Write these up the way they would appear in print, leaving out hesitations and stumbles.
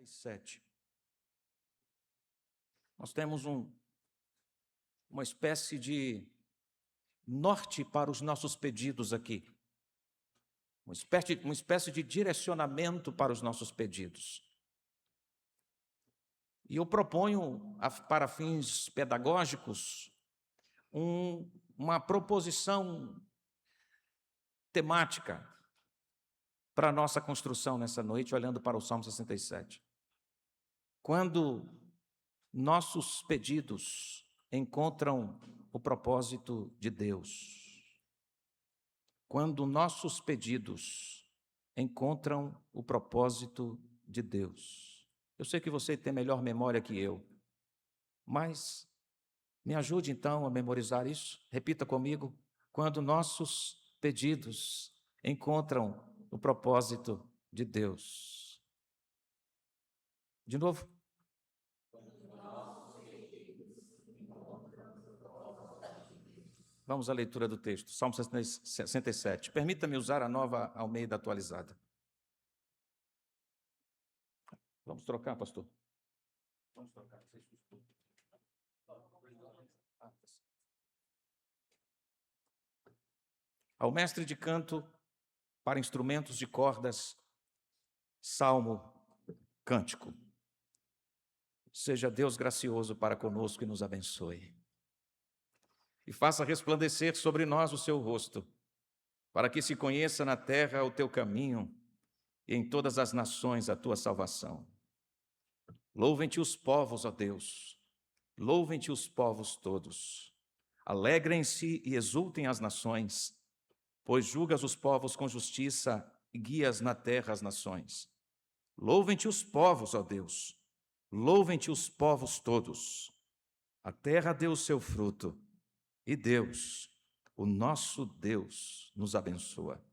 7. Nós temos uma espécie de norte para os nossos pedidos aqui. Uma espécie de direcionamento para os nossos pedidos. E eu proponho, para fins pedagógicos, uma proposição temática para a nossa construção nessa noite, olhando para o Salmo 67. Quando nossos pedidos encontram o propósito de Deus. Quando nossos pedidos encontram o propósito de Deus. Eu sei que você tem melhor memória que eu, mas me ajude então a memorizar isso. Repita comigo. Quando nossos pedidos encontram o propósito de Deus. De novo. Vamos à leitura do texto, Salmo 67. Permita-me usar a Nova Almeida atualizada. Vamos trocar, pastor? Vamos trocar. Ao mestre de canto para instrumentos de cordas, salmo, cântico. Seja Deus gracioso para conosco e nos abençoe. E faça resplandecer sobre nós o seu rosto, para que se conheça na terra o teu caminho e em todas as nações a tua salvação. Louvem-te os povos, ó Deus, louvem-te os povos todos. Alegrem-se e exultem as nações, pois julgas os povos com justiça e guias na terra as nações. Louvem-te os povos, ó Deus, louvem-te os povos todos. A terra deu o seu fruto, e Deus, o nosso Deus, nos abençoa.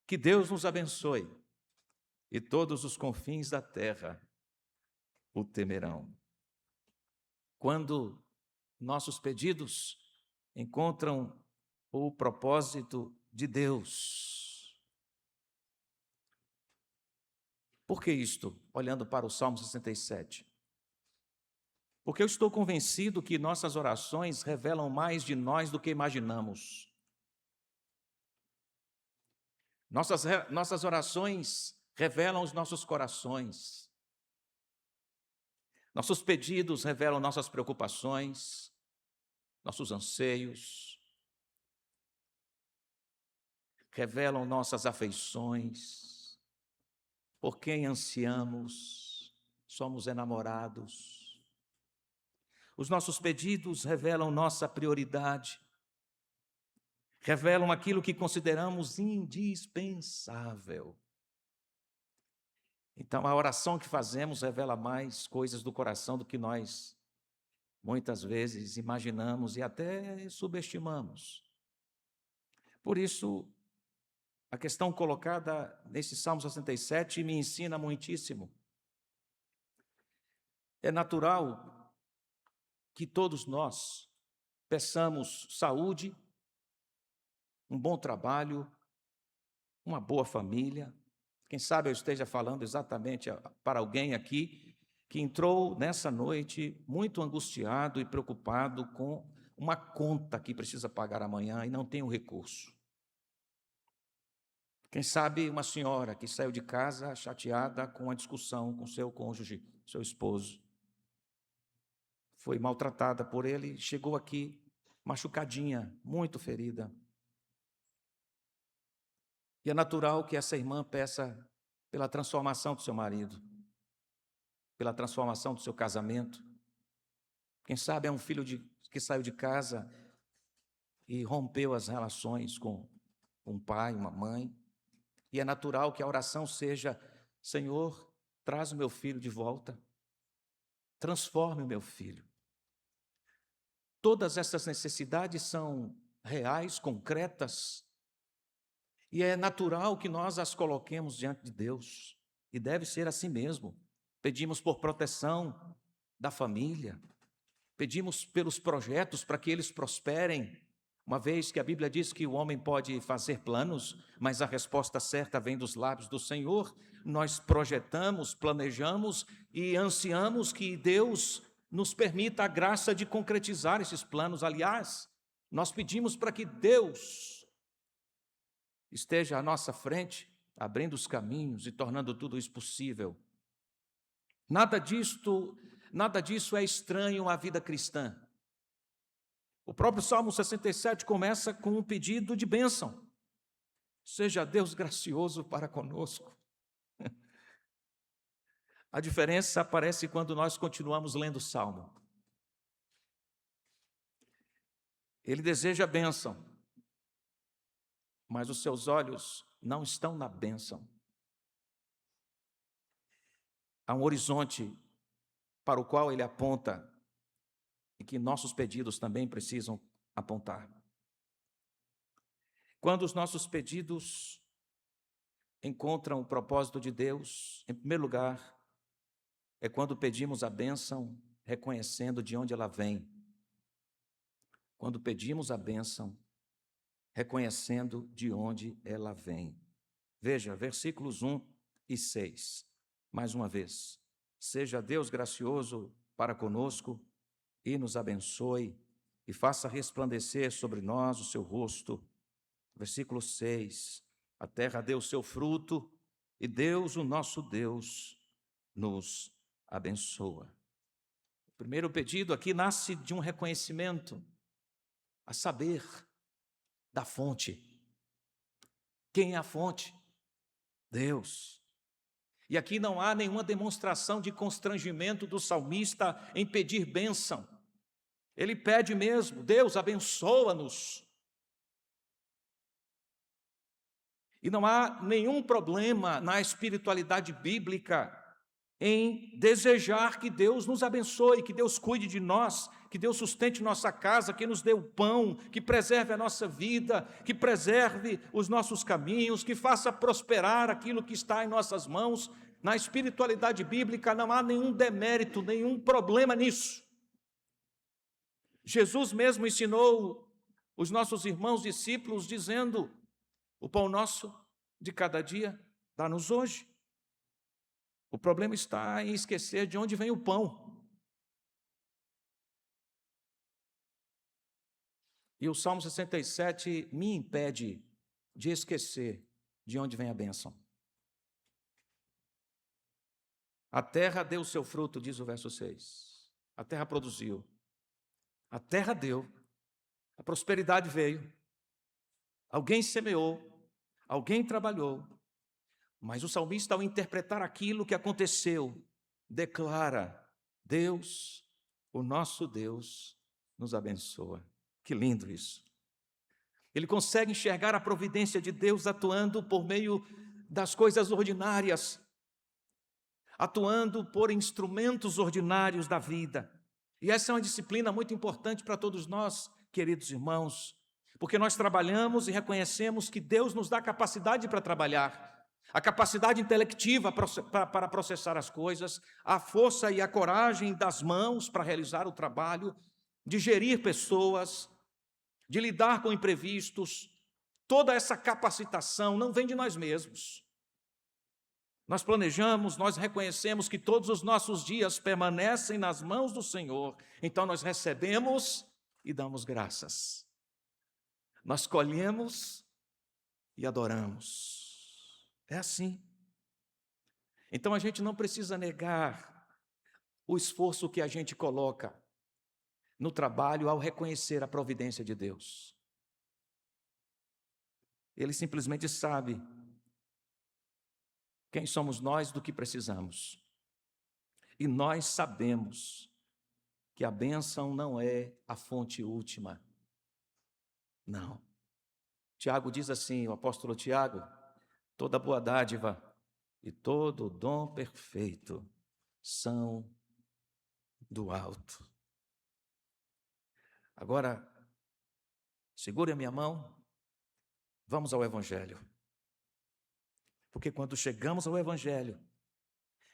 Que Deus nos abençoe, e todos os confins da terra o temerão. Quando nossos pedidos encontram o propósito de Deus. Por que isto? Olhando para o Salmo 67. Porque eu estou convencido que nossas orações revelam mais de nós do que imaginamos. Nossas orações revelam os nossos corações. Nossos pedidos revelam nossas preocupações, nossos anseios, revelam nossas afeições, por quem ansiamos, somos enamorados. Os nossos pedidos revelam nossa prioridade, revelam aquilo que consideramos indispensável. Então, a oração que fazemos revela mais coisas do coração do que nós, muitas vezes, imaginamos e até subestimamos. Por isso, a questão colocada nesse Salmo 67 me ensina muitíssimo. É natural que todos nós peçamos saúde, um bom trabalho, uma boa família. Quem sabe eu esteja falando exatamente para alguém aqui que entrou nessa noite muito angustiado e preocupado com uma conta que precisa pagar amanhã e não tem o recurso. Quem sabe uma senhora que saiu de casa chateada com uma discussão com seu cônjuge, seu esposo. Foi maltratada por ele, chegou aqui machucadinha, muito ferida. E é natural que essa irmã peça pela transformação do seu marido, pela transformação do seu casamento. Quem sabe é um filho que saiu de casa e rompeu as relações com um pai, uma mãe. E é natural que a oração seja: Senhor, traz o meu filho de volta, transforme o meu filho. Todas essas necessidades são reais, concretas, e é natural que nós as coloquemos diante de Deus, e deve ser assim mesmo. Pedimos por proteção da família, pedimos pelos projetos para que eles prosperem, Uma vez que a Bíblia diz que o homem pode fazer planos, mas a resposta certa vem dos lábios do Senhor, nós projetamos, planejamos e ansiamos que Deus nos permita a graça de concretizar esses planos. Aliás, nós pedimos para que Deus esteja à nossa frente, abrindo os caminhos e tornando tudo isso possível. Nada disso é estranho à vida cristã. O próprio Salmo 67 começa com um pedido de bênção. Seja Deus gracioso para conosco. A diferença aparece quando nós continuamos lendo o Salmo. Ele deseja a bênção, mas os seus olhos não estão na bênção. Há um horizonte para o qual ele aponta e que nossos pedidos também precisam apontar. Quando os nossos pedidos encontram o propósito de Deus, em primeiro lugar, é quando pedimos a bênção reconhecendo de onde ela vem. Quando pedimos a bênção reconhecendo de onde ela vem. Veja, versículos 1 e 6. Mais uma vez. Seja Deus gracioso para conosco e nos abençoe e faça resplandecer sobre nós o seu rosto. Versículo 6. A terra deu o seu fruto e Deus, o nosso Deus, nos abençoa. O primeiro pedido aqui nasce de um reconhecimento, a saber, da fonte. Quem é a fonte? Deus. E aqui não há nenhuma demonstração de constrangimento do salmista em pedir bênção. Ele pede mesmo, Deus abençoa-nos. E não há nenhum problema na espiritualidade bíblica em desejar que Deus nos abençoe, que Deus cuide de nós, que Deus sustente nossa casa, que nos dê o pão, que preserve a nossa vida, que preserve os nossos caminhos, que faça prosperar aquilo que está em nossas mãos. Na espiritualidade bíblica não há nenhum demérito, nenhum problema nisso. Jesus mesmo ensinou os nossos irmãos discípulos dizendo: o pão nosso de cada dia dá-nos hoje. O problema está em esquecer de onde vem o pão. E o Salmo 67 me impede de esquecer de onde vem a bênção. A terra deu o seu fruto, diz o verso 6. A terra produziu. A terra deu. A prosperidade veio. Alguém semeou. Alguém trabalhou. Mas o salmista, ao interpretar aquilo que aconteceu, declara: Deus, o nosso Deus, nos abençoa. Que lindo isso. Ele consegue enxergar a providência de Deus atuando por meio das coisas ordinárias, atuando por instrumentos ordinários da vida. E essa é uma disciplina muito importante para todos nós, queridos irmãos, porque nós trabalhamos e reconhecemos que Deus nos dá capacidade para trabalhar, a capacidade intelectiva para processar as coisas, a força e a coragem das mãos para realizar o trabalho, de gerir pessoas, de lidar com imprevistos. Toda essa capacitação não vem de nós mesmos. Nós planejamos, nós reconhecemos que todos os nossos dias permanecem nas mãos do Senhor, então nós recebemos e damos graças. Nós colhemos e adoramos. É assim. Então a gente não precisa negar o esforço que a gente coloca no trabalho ao reconhecer a providência de Deus. Ele simplesmente sabe quem somos nós do que precisamos. E nós sabemos que a bênção não é a fonte última. Não. Tiago diz assim, o apóstolo Tiago: toda boa dádiva e todo dom perfeito são do alto. Agora, segure a minha mão, vamos ao Evangelho. Porque quando chegamos ao Evangelho,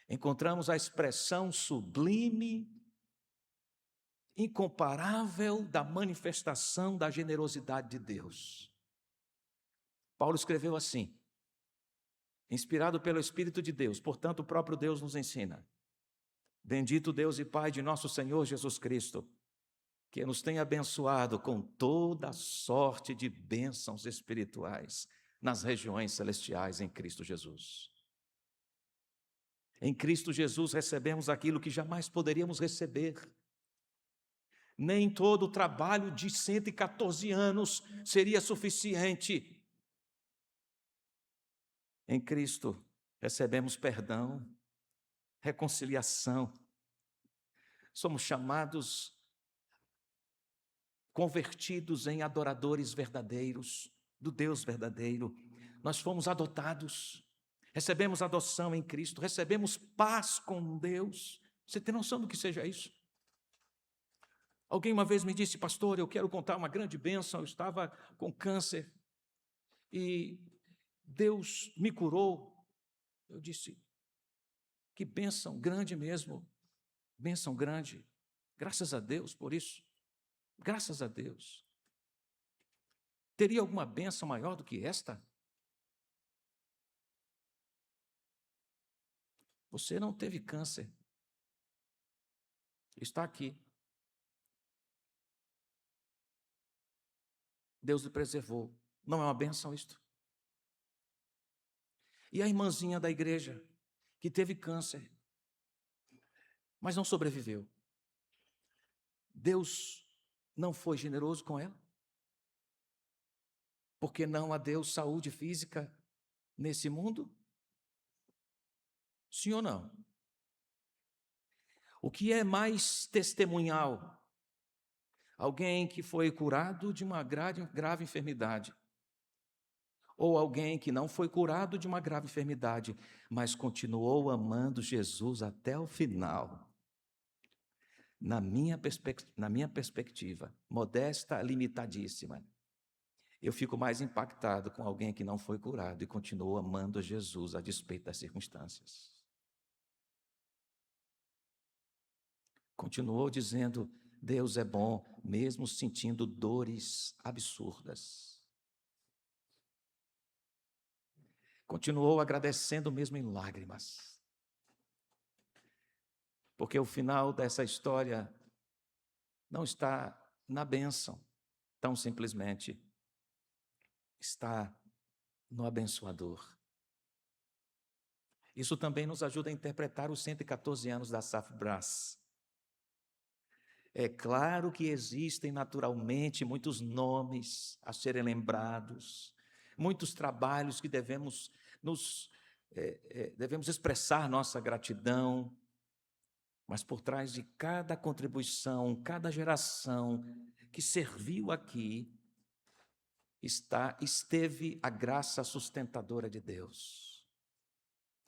encontramos a expressão sublime incomparável da manifestação da generosidade de Deus. Paulo escreveu assim, inspirado pelo Espírito de Deus, portanto o próprio Deus nos ensina. Bendito Deus e Pai de nosso Senhor Jesus Cristo, que nos tem abençoado com toda sorte de bênçãos espirituais nas regiões celestiais em Cristo Jesus. Em Cristo Jesus recebemos aquilo que jamais poderíamos receber. Nem todo o trabalho de 114 anos seria suficiente. Em Cristo recebemos perdão, reconciliação. Somos chamados, convertidos em adoradores verdadeiros, do Deus verdadeiro. Nós fomos adotados, recebemos adoção em Cristo, recebemos paz com Deus. Você tem noção do que seja isso? Alguém uma vez me disse, pastor, eu quero contar uma grande bênção, eu estava com câncer e Deus me curou. Eu disse, que bênção grande mesmo, bênção grande, graças a Deus por isso, graças a Deus. Teria alguma bênção maior do que esta? Você não teve câncer, está aqui. Deus lhe preservou. Não é uma bênção isto? E a irmãzinha da igreja, que teve câncer, mas não sobreviveu. Deus não foi generoso com ela? Porque não há Deus saúde física nesse mundo? Sim ou não? O que é mais testemunhal? Alguém que foi curado de uma grave enfermidade. Ou alguém que não foi curado de uma grave enfermidade, mas continuou amando Jesus até o final. Na minha perspectiva, modesta, limitadíssima, eu fico mais impactado com alguém que não foi curado e continuou amando Jesus a despeito das circunstâncias. Continuou dizendo, Deus é bom, mesmo sentindo dores absurdas. Continuou agradecendo mesmo em lágrimas. Porque o final dessa história não está na bênção, tão simplesmente. Está no abençoador. Isso também nos ajuda a interpretar os 114 anos da Asaf Brás. É claro que existem naturalmente muitos nomes a serem lembrados, muitos trabalhos que devemos expressar nossa gratidão, mas por trás de cada contribuição, cada geração que serviu aqui, esteve a graça sustentadora de Deus.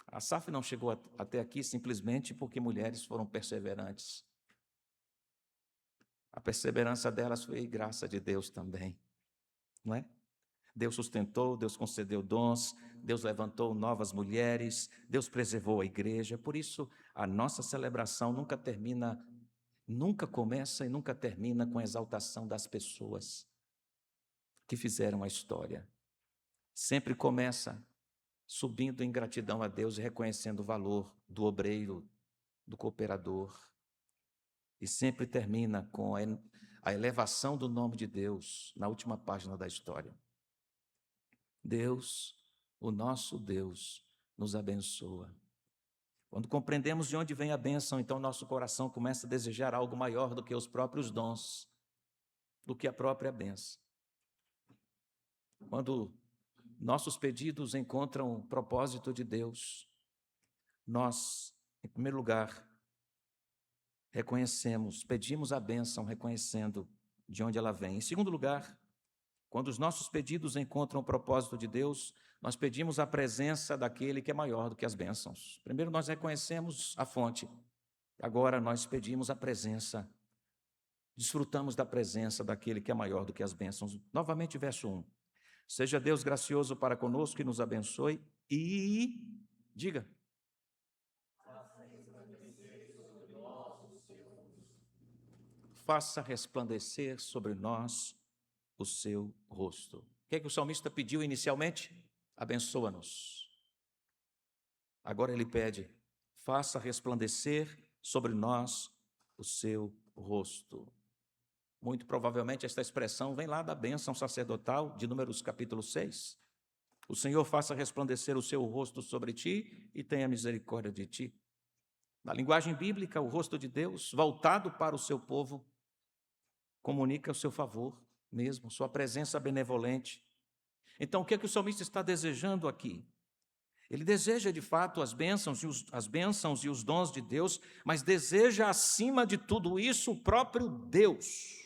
A Asaf não chegou até aqui simplesmente porque mulheres foram perseverantes. A perseverança delas foi graça de Deus também, não é? Deus sustentou, Deus concedeu dons, Deus levantou novas mulheres, Deus preservou a igreja. Por isso, a nossa celebração nunca começa e nunca termina com a exaltação das pessoas que fizeram a história. Sempre começa subindo em gratidão a Deus e reconhecendo o valor do obreiro, do cooperador. E sempre termina com a elevação do nome de Deus na última página da história. Deus, o nosso Deus, nos abençoa. Quando compreendemos de onde vem a bênção, então nosso coração começa a desejar algo maior do que os próprios dons, do que a própria bênção. Quando nossos pedidos encontram o propósito de Deus, nós, em primeiro lugar, pedimos a bênção reconhecendo de onde ela vem. Em segundo lugar, quando os nossos pedidos encontram o propósito de Deus, nós pedimos a presença daquele que é maior do que as bênçãos. Primeiro nós reconhecemos a fonte, agora nós pedimos a presença, desfrutamos da presença daquele que é maior do que as bênçãos. Novamente, verso 1. Seja Deus gracioso para conosco e nos abençoe e, diga, faça resplandecer sobre nós o seu rosto. O que é que o salmista pediu inicialmente? Abençoa-nos. Agora ele pede, faça resplandecer sobre nós o seu rosto. Muito provavelmente esta expressão vem lá da bênção sacerdotal de Números capítulo 6. O Senhor faça resplandecer o seu rosto sobre ti e tenha misericórdia de ti. Na linguagem bíblica, o rosto de Deus, voltado para o seu povo, comunica o seu favor mesmo, sua presença benevolente. Então, o que é que o salmista está desejando aqui? Ele deseja, de fato, as bênçãos e os dons de Deus, mas deseja, acima de tudo isso, o próprio Deus.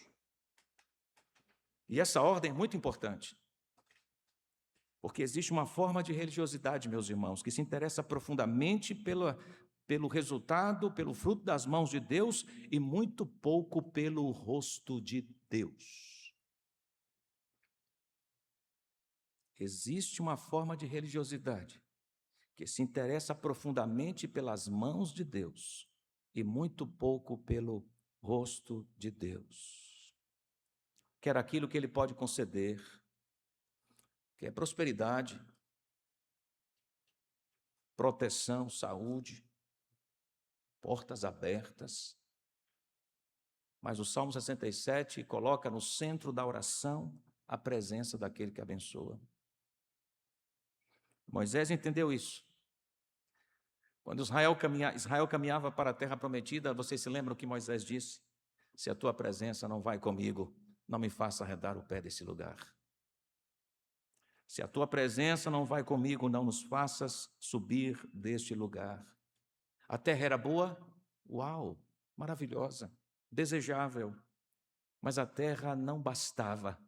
E essa ordem é muito importante, porque existe uma forma de religiosidade, meus irmãos, que se interessa profundamente pelo resultado, pelo fruto das mãos de Deus e muito pouco pelo rosto de Deus. Existe uma forma de religiosidade que se interessa profundamente pelas mãos de Deus e muito pouco pelo rosto de Deus. Quer aquilo que Ele pode conceder, quer prosperidade, proteção, saúde, portas abertas. Mas o Salmo 67 coloca no centro da oração a presença daquele que abençoa. Moisés entendeu isso. Quando Israel caminhava para a terra prometida, vocês se lembram que Moisés disse? Se a tua presença não vai comigo, não me faça arredar o pé desse lugar. Se a tua presença não vai comigo, não nos faças subir deste lugar. A terra era boa? Uau, maravilhosa, desejável. Mas a terra não bastava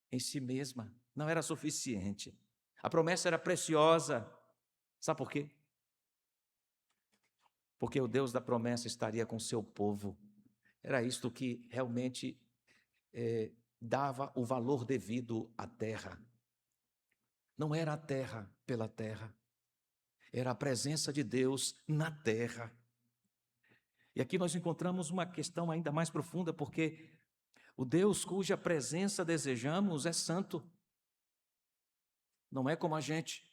em si mesma, não era suficiente. A promessa era preciosa. Sabe por quê? Porque o Deus da promessa estaria com o seu povo. Era isto que realmente dava o valor devido à terra. Não era a terra pela terra, era a presença de Deus na terra. E aqui nós encontramos uma questão ainda mais profunda, porque o Deus cuja presença desejamos é santo. Não é como a gente,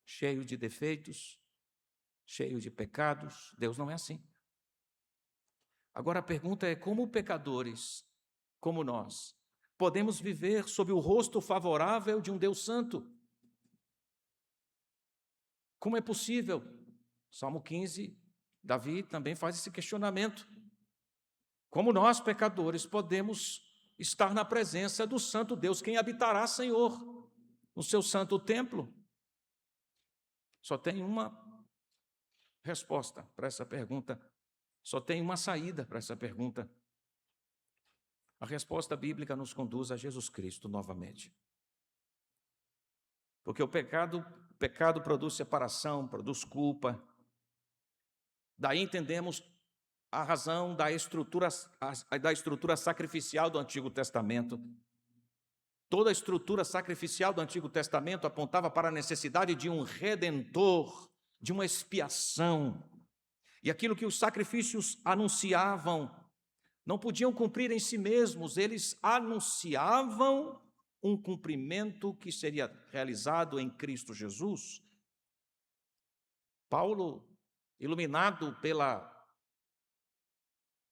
cheio de defeitos, cheio de pecados. Deus não é assim. Agora a pergunta é: como pecadores, como nós, podemos viver sob o rosto favorável de um Deus santo? Como é possível? Salmo 15, Davi também faz esse questionamento. Como nós, pecadores, podemos estar na presença do santo Deus? Quem habitará, Senhor, no seu santo templo? Só tem uma resposta para essa pergunta. Só tem uma saída para essa pergunta. A resposta bíblica nos conduz a Jesus Cristo novamente. Porque o pecado produz separação, produz culpa. Daí entendemos a razão da estrutura sacrificial do Antigo Testamento. Toda a estrutura sacrificial do Antigo Testamento apontava para a necessidade de um redentor, de uma expiação. E aquilo que os sacrifícios anunciavam, não podiam cumprir em si mesmos, eles anunciavam um cumprimento que seria realizado em Cristo Jesus. Paulo, iluminado pela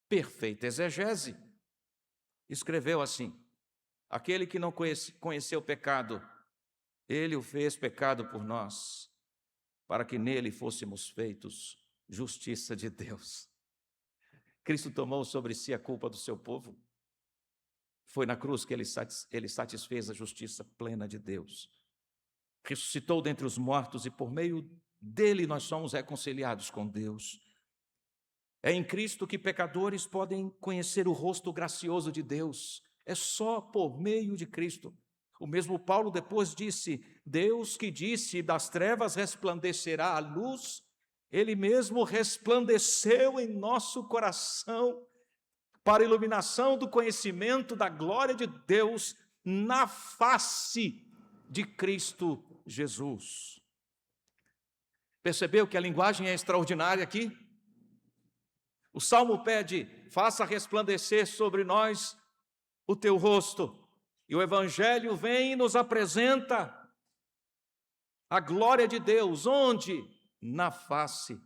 perfeita exegese, escreveu assim: aquele que não conheceu o pecado, ele o fez pecado por nós, para que nele fôssemos feitos justiça de Deus. Cristo tomou sobre si a culpa do seu povo. Foi na cruz que ele satisfez a justiça plena de Deus. Ressuscitou dentre os mortos e por meio dele nós somos reconciliados com Deus. É em Cristo que pecadores podem conhecer o rosto gracioso de Deus. É só por meio de Cristo. O mesmo Paulo depois disse: Deus que disse, das trevas resplandecerá a luz, Ele mesmo resplandeceu em nosso coração para a iluminação do conhecimento da glória de Deus na face de Cristo Jesus. Percebeu que a linguagem é extraordinária aqui? O Salmo pede: faça resplandecer sobre nós o teu rosto. E o Evangelho vem e nos apresenta a glória de Deus. Onde? Na face,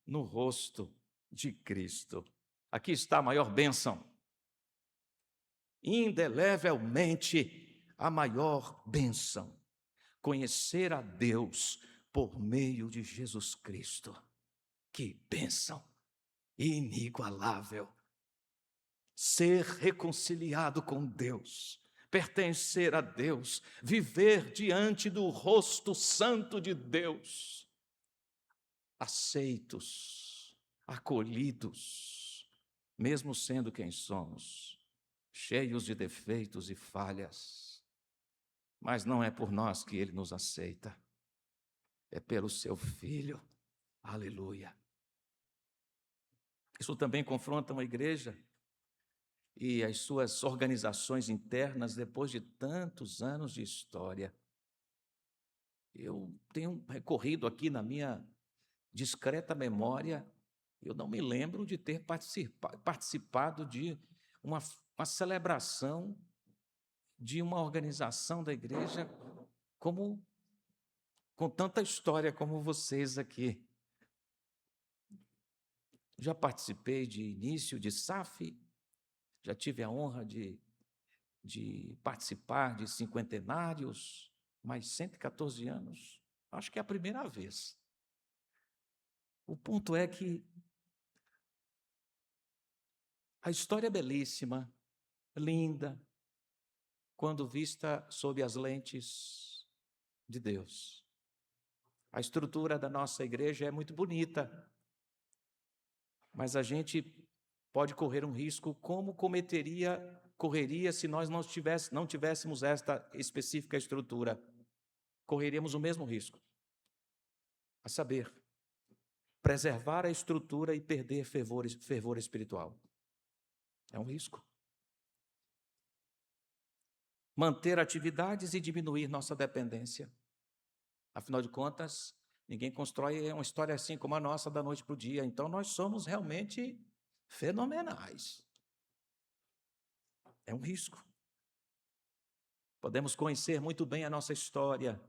no rosto de Cristo. Aqui está a maior bênção. Indelevelmente a maior bênção. Conhecer a Deus por meio de Jesus Cristo. Que bênção inigualável. Ser reconciliado com Deus, pertencer a Deus, viver diante do rosto santo de Deus, aceitos, acolhidos, mesmo sendo quem somos, cheios de defeitos e falhas, mas não é por nós que Ele nos aceita, é pelo Seu Filho. Aleluia. Isso também confronta uma igreja e as suas organizações internas depois de tantos anos de história. Eu tenho recorrido aqui na minha discreta memória, eu não me lembro de ter participado de uma celebração de uma organização da igreja com tanta história como vocês aqui. Já participei de início de SAF, já tive a honra de participar de cinquentenários, mais 114 anos, acho que é a primeira vez. O ponto é que a história é belíssima, linda, quando vista sob as lentes de Deus. A estrutura da nossa igreja é muito bonita, mas a gente pode correr um risco como correria se nós não tivéssemos esta específica estrutura. Correríamos o mesmo risco. A saber, preservar a estrutura e perder fervor espiritual. É um risco. Manter atividades e diminuir nossa dependência. Afinal de contas, ninguém constrói uma história assim como a nossa da noite para o dia. Então, nós somos realmente fenomenais. É um risco. Podemos conhecer muito bem a nossa história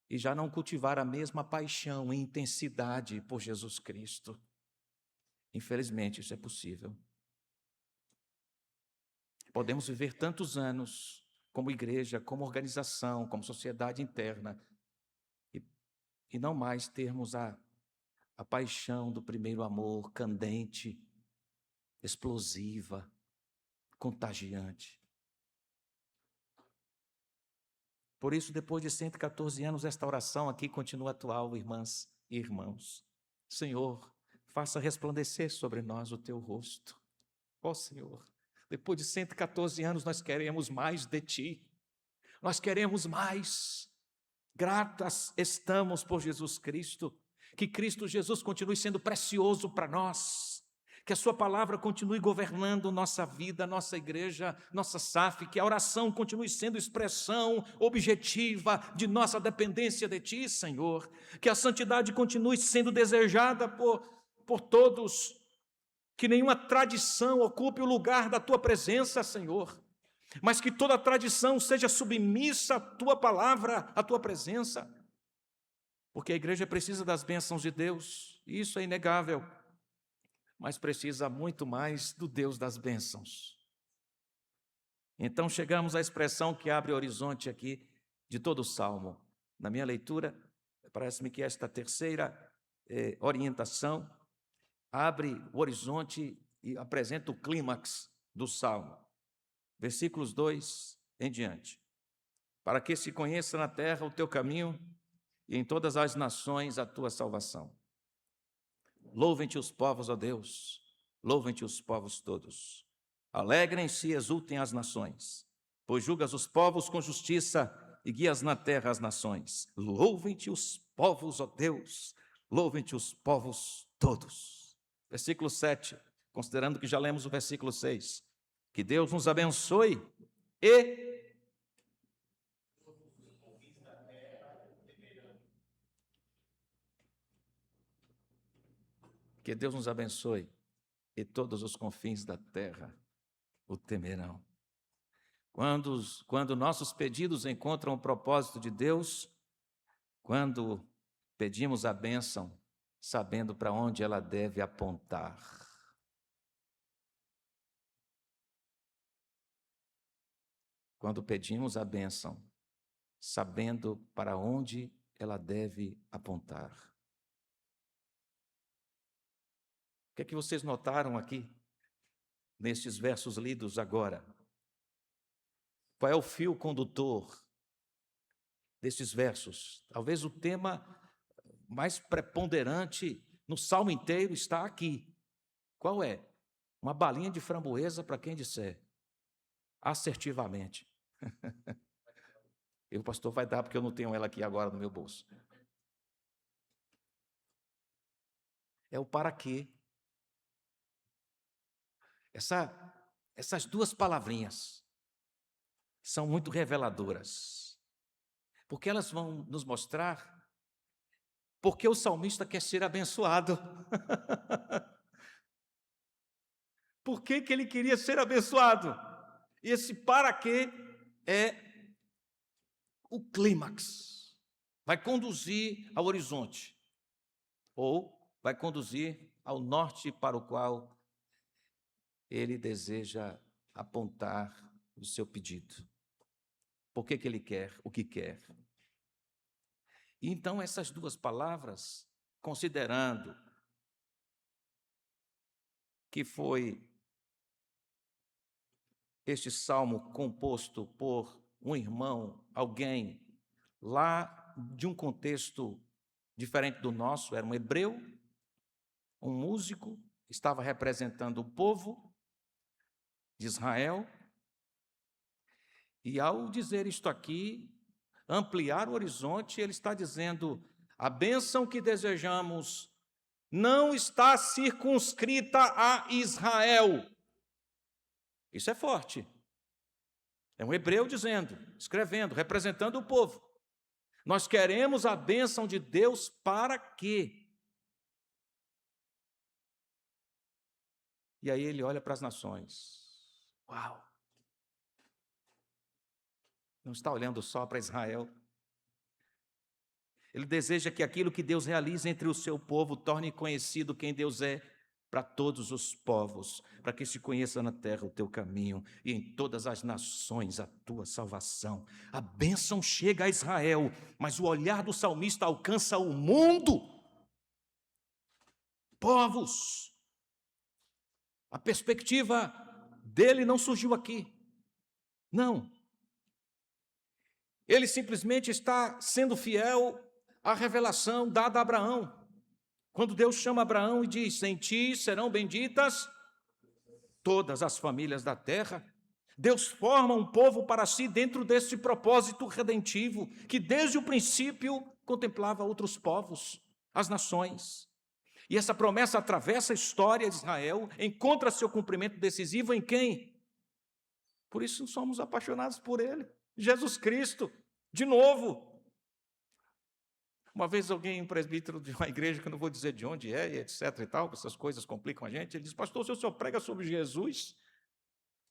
e já não cultivar a mesma paixão e intensidade por Jesus Cristo. Infelizmente, isso é possível. Podemos viver tantos anos como igreja, como organização, como sociedade interna, e não mais termos a paixão do primeiro amor, candente, explosiva, contagiante. Por isso, depois de 114 anos, esta oração aqui continua atual, irmãs e irmãos. Senhor, faça resplandecer sobre nós o teu rosto. Ó Senhor, depois de 114 anos, nós queremos mais de Ti. Nós queremos mais. Gratas estamos por Jesus Cristo. Que Cristo Jesus continue sendo precioso para nós. Que a Sua palavra continue governando nossa vida, nossa igreja, nossa SAF. Que a oração continue sendo expressão objetiva de nossa dependência de Ti, Senhor. Que a santidade continue sendo desejada por todos. Que nenhuma tradição ocupe o lugar da Tua presença, Senhor, mas que toda tradição seja submissa à Tua palavra, à Tua presença, porque a igreja precisa das bênçãos de Deus, isso é inegável, mas precisa muito mais do Deus das bênçãos. Então chegamos à expressão que abre o horizonte aqui de todo o Salmo. Na minha leitura, parece-me que esta terceira orientação abre o horizonte e apresenta o clímax do Salmo. Versículos 2 em diante. Para que se conheça na terra o teu caminho e em todas as nações a tua salvação. Louvem-te os povos, ó Deus, louvem-te os povos todos. Alegrem-se e exultem as nações, pois julgas os povos com justiça e guias na terra as nações. Louvem-te os povos, ó Deus, louvem-te os povos todos. Versículo 7, considerando que já lemos o versículo 6. Que Deus nos abençoe e que Deus nos abençoe e todos os confins da terra o temerão. Quando nossos pedidos encontram o propósito de Deus, quando pedimos a bênção, sabendo para onde ela deve apontar. Quando pedimos a bênção, sabendo para onde ela deve apontar. O que é que vocês notaram aqui, nestes versos lidos agora? Qual é o fio condutor destes versos? Talvez o tema mais preponderante no salmo inteiro está aqui. Qual é? Uma balinha de framboesa para quem disser assertivamente. E o pastor vai dar, porque eu não tenho ela aqui agora no meu bolso. É o para quê. Essas duas palavrinhas são muito reveladoras, porque elas vão nos mostrar porque o salmista quer ser abençoado. Por que ele queria ser abençoado? E esse para quê é o clímax. Vai conduzir ao horizonte, ou vai conduzir ao norte para o qual ele deseja apontar o seu pedido. Por que ele quer o que quer? E então essas duas palavras, considerando que foi este salmo composto por um irmão, alguém lá de um contexto diferente do nosso, era um hebreu, um músico, estava representando o povo de Israel, e ao dizer isto aqui, ampliar o horizonte, ele está dizendo: a bênção que desejamos não está circunscrita a Israel. Isso é forte. É um hebreu dizendo, escrevendo, representando o povo. Nós queremos a bênção de Deus para quê? E aí ele olha para as nações. Uau! Não está olhando só para Israel. Ele deseja que aquilo que Deus realiza entre o seu povo torne conhecido quem Deus é para todos os povos, para que se conheça na terra o teu caminho e em todas as nações a tua salvação. A bênção chega a Israel, mas o olhar do salmista alcança o mundo. Povos. A perspectiva dele não surgiu aqui. Não. Ele simplesmente está sendo fiel à revelação dada a Abraão. Quando Deus chama Abraão e diz: em ti serão benditas todas as famílias da terra. Deus forma um povo para si dentro desse propósito redentivo, que desde o princípio contemplava outros povos, as nações. E essa promessa atravessa a história de Israel, encontra seu cumprimento decisivo em quem? Por isso somos apaixonados por ele. Jesus Cristo, de novo. Uma vez alguém, um presbítero de uma igreja, que eu não vou dizer de onde é, e etc e tal, essas coisas complicam a gente, ele diz: pastor, se o senhor prega sobre Jesus,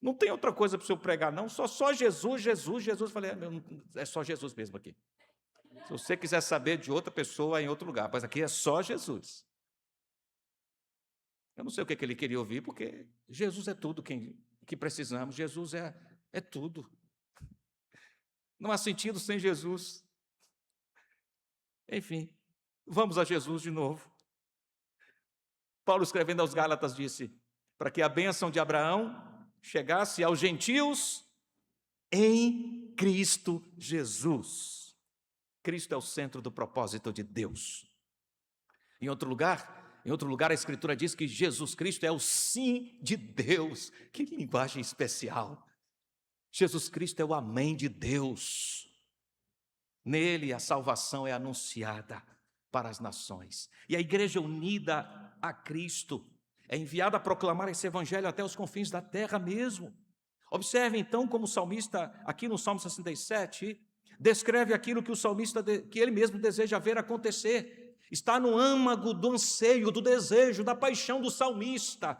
não tem outra coisa para o senhor pregar não, só Jesus, Jesus, Jesus. Eu falei: é só Jesus mesmo aqui. Se você quiser saber de outra pessoa, é em outro lugar, mas aqui é só Jesus. Eu não sei o que ele queria ouvir, porque Jesus é tudo que precisamos, Jesus é tudo. Não há sentido sem Jesus. Enfim, vamos a Jesus de novo. Paulo, escrevendo aos Gálatas, disse: para que a bênção de Abraão chegasse aos gentios em Cristo Jesus. Cristo é o centro do propósito de Deus. Em outro lugar a Escritura diz que Jesus Cristo é o sim de Deus. Que linguagem especial. Jesus Cristo é o amém de Deus. Nele a salvação é anunciada para as nações. E a igreja unida a Cristo é enviada a proclamar esse evangelho até os confins da terra mesmo. Observe então como o salmista, aqui no Salmo 67, descreve aquilo que o salmista, que ele mesmo deseja ver acontecer. Está no âmago do anseio, do desejo, da paixão do salmista.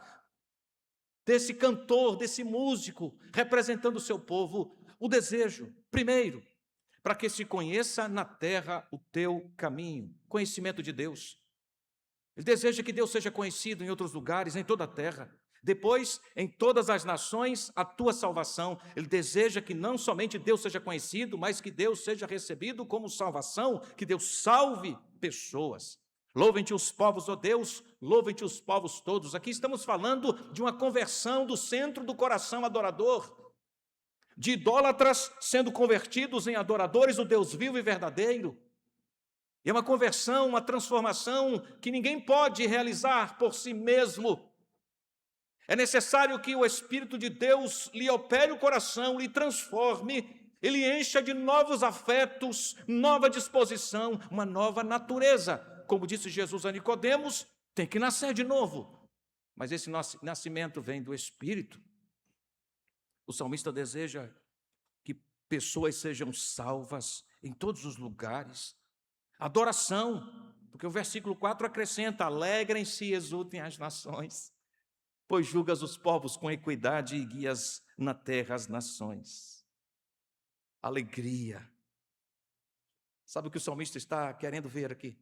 desse cantor, desse músico, representando o seu povo, o desejo, primeiro, para que se conheça na terra o teu caminho, conhecimento de Deus. Ele deseja que Deus seja conhecido em outros lugares, em toda a terra. Depois, em todas as nações, a tua salvação. Ele deseja que não somente Deus seja conhecido, mas que Deus seja recebido como salvação, que Deus salve pessoas. Louvem-te os povos, ó Deus, louvem-te os povos todos. Aqui estamos falando de uma conversão do centro do coração adorador, de idólatras sendo convertidos em adoradores do Deus vivo e verdadeiro. É uma conversão, uma transformação que ninguém pode realizar por si mesmo. É necessário que o Espírito de Deus lhe opere o coração, lhe transforme, ele encha de novos afetos, nova disposição, uma nova natureza. Como disse Jesus a Nicodemos, tem que nascer de novo. Mas esse nascimento vem do Espírito. O salmista deseja que pessoas sejam salvas em todos os lugares. Adoração, porque o versículo 4 acrescenta: alegrem-se e exultem as nações, pois julgas os povos com equidade e guias na terra as nações. Alegria. Sabe o que o salmista está querendo ver aqui?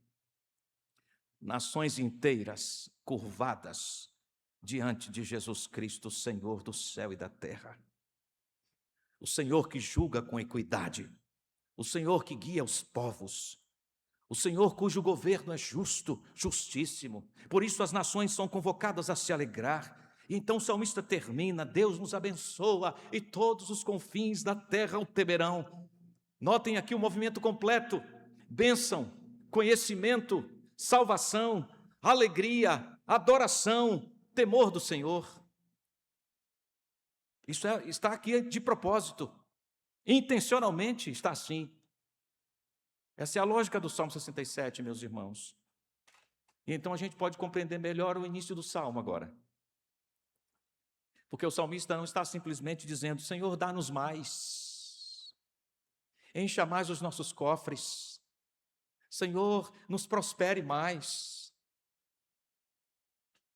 Nações inteiras curvadas diante de Jesus Cristo, Senhor do céu e da terra. O Senhor que julga com equidade, o Senhor que guia os povos, o Senhor cujo governo é justo, justíssimo. Por isso as nações são convocadas a se alegrar. E então o salmista termina: Deus nos abençoa e todos os confins da terra o temerão. Notem aqui o movimento completo: bênção, conhecimento, salvação, alegria, adoração, temor do Senhor. Isso está aqui de propósito, intencionalmente está assim. Essa é a lógica do Salmo 67, meus irmãos. E então a gente pode compreender melhor o início do Salmo agora. Porque o salmista não está simplesmente dizendo: Senhor, dá-nos mais, encha mais os nossos cofres, Senhor, nos prospere mais,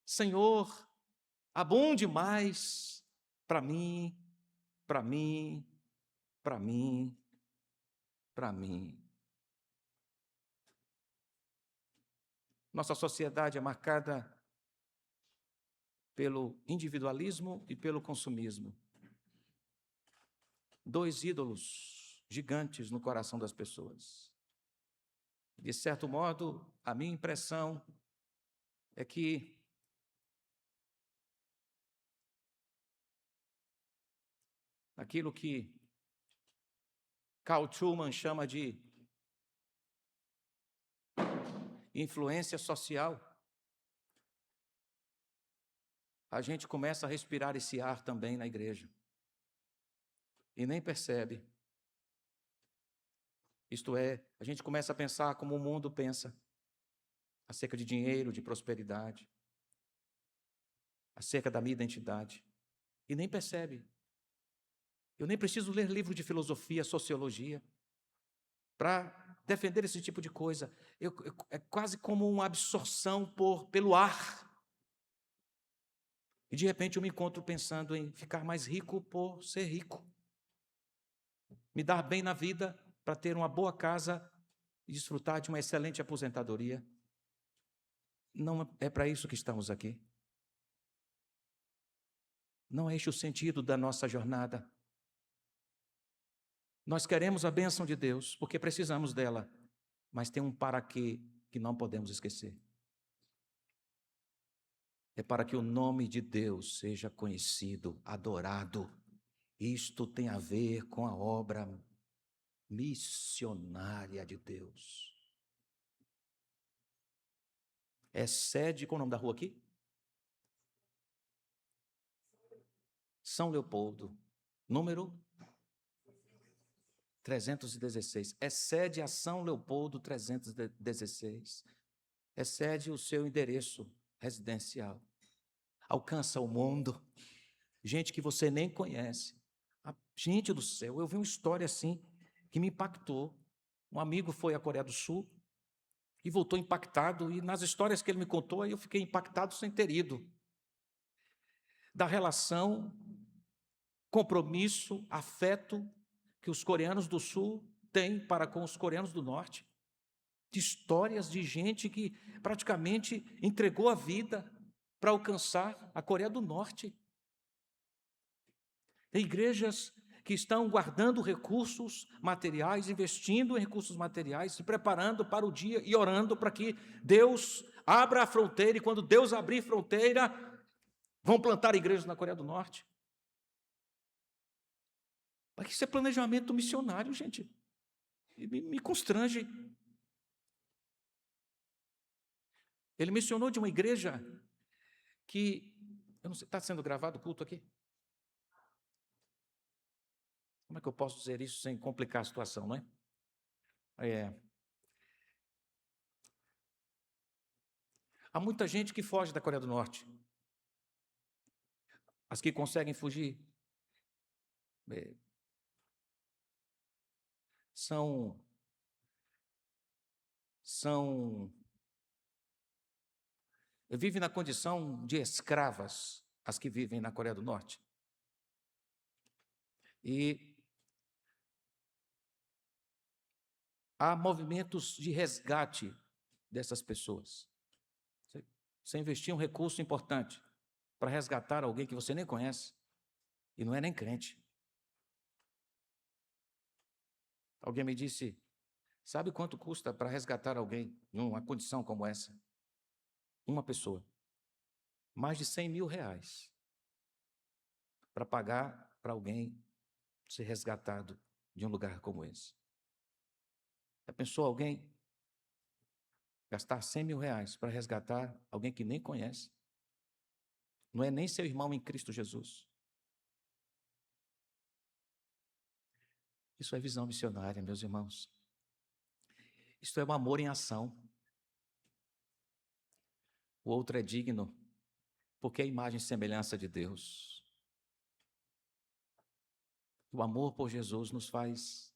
Senhor, abunde mais para mim, para mim, para mim, para mim. Nossa sociedade é marcada pelo individualismo e pelo consumismo. Dois ídolos gigantes no coração das pessoas. De certo modo, a minha impressão é que aquilo que Carl Truman chama de influência social, a gente começa a respirar esse ar também na igreja. E nem percebe. Isto é, a gente começa a pensar como o mundo pensa, acerca de dinheiro, de prosperidade, acerca da minha identidade. E nem percebe. Eu nem preciso ler livro de filosofia, sociologia, para defender esse tipo de coisa. É quase como uma absorção pelo ar. E de repente eu me encontro pensando em ficar mais rico por ser rico. Me dar bem na vida para ter uma boa casa e desfrutar de uma excelente aposentadoria. Não é para isso que estamos aqui. Não é este o sentido da nossa jornada. Nós queremos a bênção de Deus, porque precisamos dela, mas tem um para quê que não podemos esquecer. É para que o nome de Deus seja conhecido, adorado. Isto tem a ver com a obra missionária de Deus. É sede, qual é o nome da rua aqui? São Leopoldo, número 316. Excede a São Leopoldo 316. Excede o seu endereço residencial. Alcança o mundo. Gente que você nem conhece. Gente do céu, eu vi uma história assim que me impactou. Um amigo foi à Coreia do Sul e voltou impactado. E nas histórias que ele me contou, aí eu fiquei impactado sem ter ido. da relação, compromisso, afeto que os coreanos do Sul têm para com os coreanos do Norte. De histórias de gente que praticamente entregou a vida para alcançar a Coreia do Norte. Tem igrejas que estão guardando recursos materiais, investindo em recursos materiais, se preparando para o dia e orando para que Deus abra a fronteira, e quando Deus abrir fronteira, vão plantar igrejas na Coreia do Norte. Mas isso é planejamento missionário, gente. Me constrange. Ele mencionou de uma igreja que, eu não sei, está sendo gravado o culto aqui? Como é que eu posso dizer isso sem complicar a situação, não é? Há muita gente que foge da Coreia do Norte. As que conseguem fugir vivem na condição de escravas, as que vivem na Coreia do Norte. E há movimentos de resgate dessas pessoas. Você investir um recurso importante para resgatar alguém que você nem conhece e não é nem crente. Alguém me disse, sabe quanto custa para resgatar alguém em uma condição como essa? Uma pessoa. Mais de 100 mil reais para pagar para alguém ser resgatado de um lugar como esse. Já pensou alguém gastar 100 mil reais para resgatar alguém que nem conhece? Não é nem seu irmão em Cristo Jesus. Isso é visão missionária, meus irmãos. Isto é um amor em ação. O outro é digno, porque é a imagem e semelhança de Deus. O amor por Jesus nos faz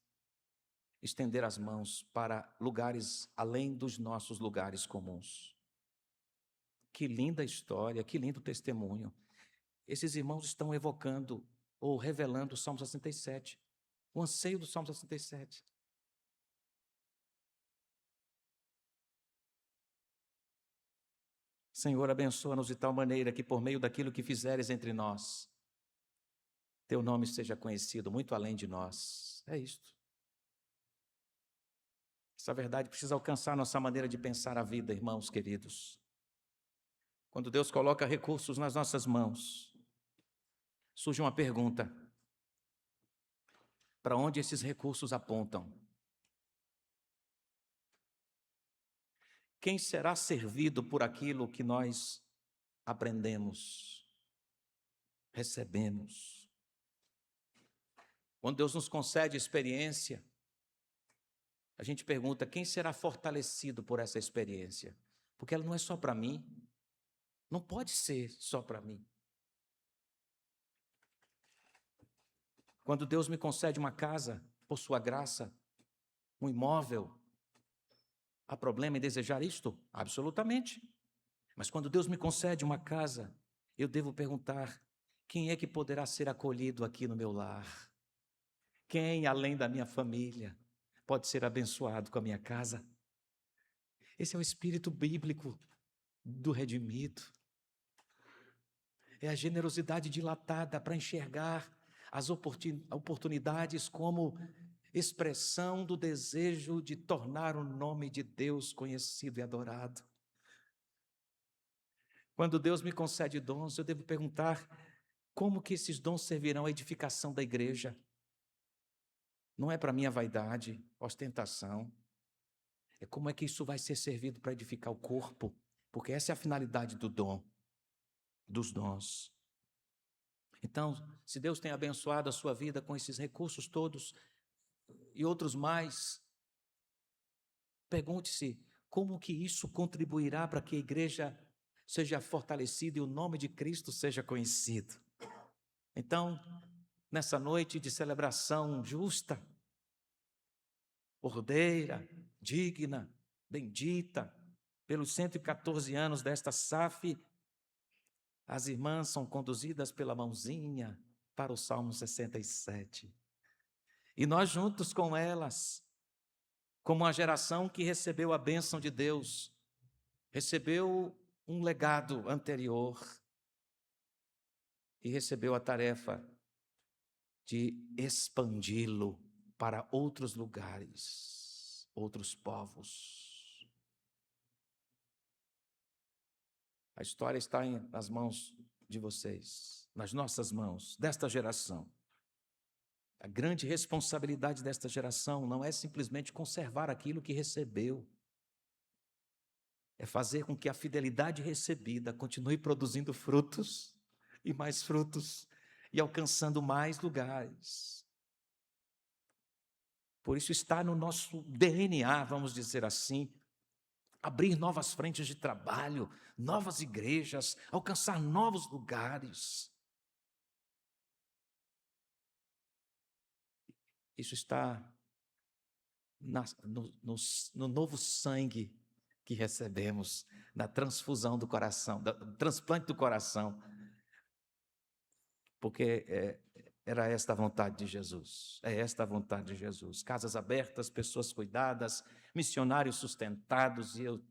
estender as mãos para lugares além dos nossos lugares comuns. Que linda história, que lindo testemunho. Esses irmãos estão evocando ou revelando o Salmo 67, o anseio do Salmo 67. Senhor, abençoa-nos de tal maneira que por meio daquilo que fizeres entre nós, teu nome seja conhecido muito além de nós. É isto. Essa verdade precisa alcançar nossa maneira de pensar a vida, irmãos queridos. Quando Deus coloca recursos nas nossas mãos, surge uma pergunta: para onde esses recursos apontam? Quem será servido por aquilo que nós aprendemos, recebemos? Quando Deus nos concede experiência, a gente pergunta: quem será fortalecido por essa experiência? Porque ela não é só para mim, não pode ser só para mim. Quando Deus me concede uma casa, por sua graça, um imóvel, há problema em desejar isto? Absolutamente. Mas quando Deus me concede uma casa, eu devo perguntar: quem é que poderá ser acolhido aqui no meu lar? Quem, além da minha família, pode ser abençoado com a minha casa? Esse é o espírito bíblico do redimido. É a generosidade dilatada para enxergar as oportunidades como expressão do desejo de tornar o nome de Deus conhecido e adorado. Quando Deus me concede dons, eu devo perguntar: como que esses dons servirão à edificação da igreja? Não é para minha vaidade, ostentação. É como é que isso vai ser servido para edificar o corpo, porque essa é a finalidade do dom, dos dons. Então, se Deus tem abençoado a sua vida com esses recursos todos e outros mais, pergunte-se como que isso contribuirá para que a igreja seja fortalecida e o nome de Cristo seja conhecido. Então, nessa noite de celebração justa, ordeira, digna, bendita, pelos 114 anos desta SAF, As irmãs são conduzidas pela mãozinha para o Salmo 67. E nós juntos com elas, como uma geração que recebeu a bênção de Deus, recebeu um legado anterior e recebeu a tarefa de expandi-lo para outros lugares, outros povos. A história está nas mãos de vocês, nas nossas mãos, desta geração. A grande responsabilidade desta geração não é simplesmente conservar aquilo que recebeu, é fazer com que a fidelidade recebida continue produzindo frutos e alcançando mais lugares. Por isso está no nosso DNA, vamos dizer assim, abrir novas frentes de trabalho, novas igrejas, alcançar novos lugares. Isso está no novo sangue que recebemos, na transfusão do coração, do transplante do coração, porque era esta a vontade de Jesus, é esta a vontade de Jesus. Casas abertas, pessoas cuidadas, missionários sustentados, e eu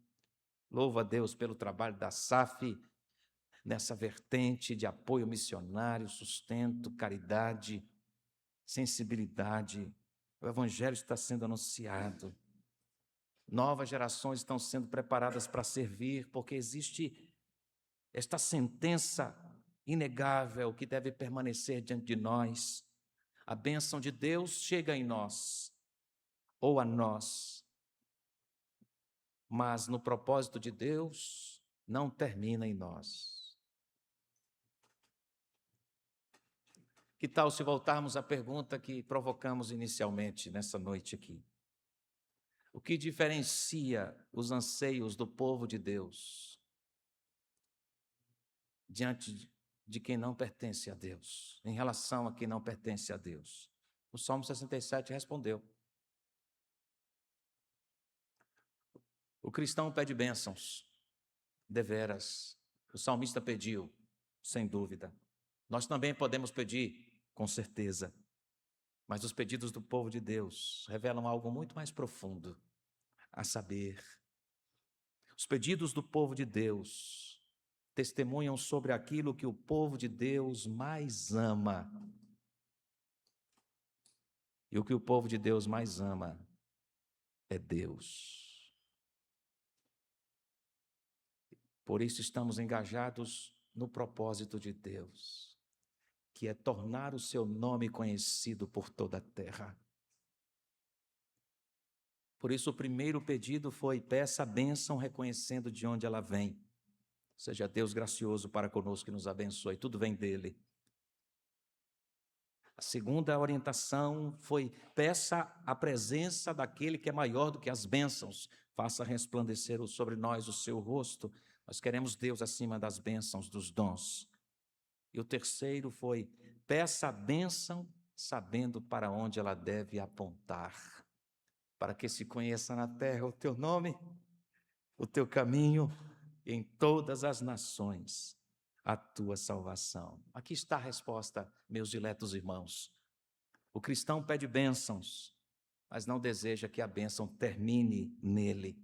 louvo a Deus pelo trabalho da SAF, nessa vertente de apoio missionário, sustento, caridade, sensibilidade. O Evangelho está sendo anunciado. Novas gerações estão sendo preparadas para servir, porque existe esta sentença inegável que deve permanecer diante de nós. A bênção de Deus chega em nós, ou a nós, mas no propósito de Deus não termina em nós. Que tal se voltarmos à pergunta que provocamos inicialmente nessa noite aqui? O que diferencia os anseios do povo de Deus diante de quem não pertence a Deus, em relação a quem não pertence a Deus? O Salmo 67 respondeu. O cristão pede bênçãos, deveras. O salmista pediu, sem dúvida. Nós também podemos pedir, com certeza. Mas os pedidos do povo de Deus revelam algo muito mais profundo, a saber, os pedidos do povo de Deus testemunham sobre aquilo que o povo de Deus mais ama. E o que o povo de Deus mais ama é Deus. Por isso estamos engajados no propósito de Deus, que é tornar o seu nome conhecido por toda a terra. Por isso o primeiro pedido foi: peça a bênção reconhecendo de onde ela vem. Seja Deus gracioso para conosco e nos abençoe, tudo vem dele. A segunda orientação foi: peça a presença daquele que é maior do que as bênçãos, faça resplandecer sobre nós o seu rosto. Nós queremos Deus acima das bênçãos, dos dons. E o terceiro foi: peça a bênção sabendo para onde ela deve apontar, para que se conheça na terra o teu nome, o teu caminho, e em todas as nações a tua salvação. Aqui está a resposta, meus diletos irmãos. O cristão pede bênçãos, mas não deseja que a bênção termine nele.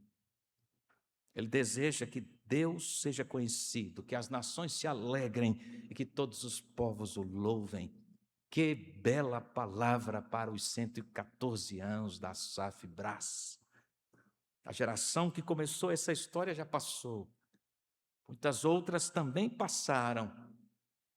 Ele deseja que Deus seja conhecido, que as nações se alegrem e que todos os povos o louvem. Que bela palavra para os 114 anos da SAF Brás. A geração que começou essa história já passou. Muitas outras também passaram.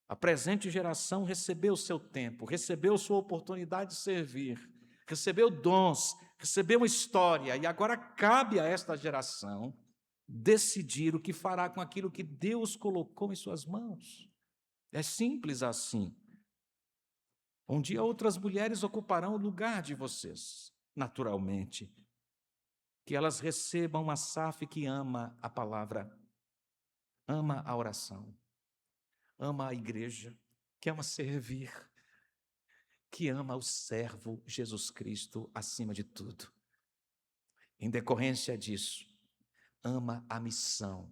A presente geração recebeu seu tempo, recebeu sua oportunidade de servir, recebeu dons, recebeu uma história, e agora cabe a esta geração decidir o que fará com aquilo que Deus colocou em suas mãos. É simples assim. Um dia outras mulheres ocuparão o lugar de vocês, naturalmente. Que elas recebam uma SAF que ama a palavra, ama a oração, ama a igreja, que ama servir, que ama o servo Jesus Cristo acima de tudo. Em decorrência disso, ama a missão,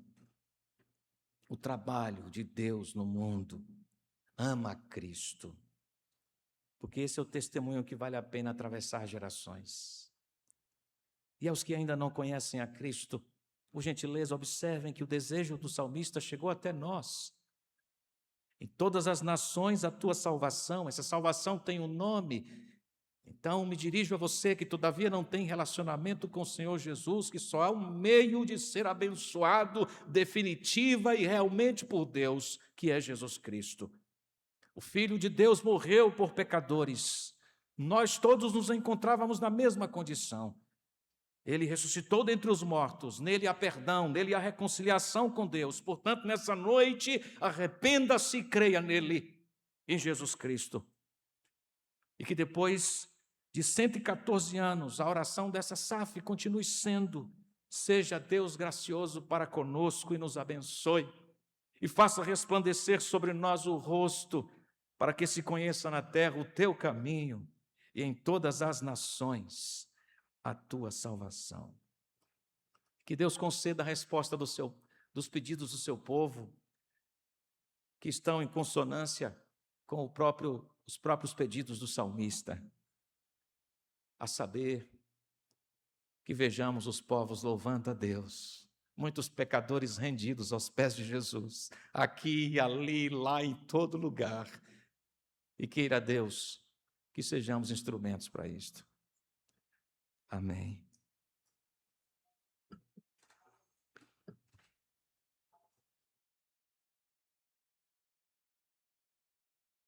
o trabalho de Deus no mundo. Ama a Cristo. Porque esse é o testemunho que vale a pena atravessar gerações. E aos que ainda não conhecem a Cristo, por gentileza, observem que o desejo do salmista chegou até nós. Em todas as nações a tua salvação, essa salvação tem um nome. Então me dirijo a você que todavia não tem relacionamento com o Senhor Jesus, que só há um meio de ser abençoado definitiva e realmente por Deus, que é Jesus Cristo. O Filho de Deus morreu por pecadores. Nós todos nos encontrávamos na mesma condição. Ele ressuscitou dentre os mortos, nele há perdão, nele há reconciliação com Deus. Portanto, nessa noite, arrependa-se e creia nele, em Jesus Cristo. E que depois de 114 anos, a oração dessa SAF continue sendo: seja Deus gracioso para conosco e nos abençoe, e faça resplandecer sobre nós o rosto, para que se conheça na terra o teu caminho e em todas as nações a tua salvação. Que Deus conceda a resposta dos pedidos do seu povo, que estão em consonância com os próprios pedidos do salmista. A saber, que vejamos os povos louvando a Deus, muitos pecadores rendidos aos pés de Jesus, aqui, ali, lá, em todo lugar. E queira Deus que sejamos instrumentos para isto. Amém.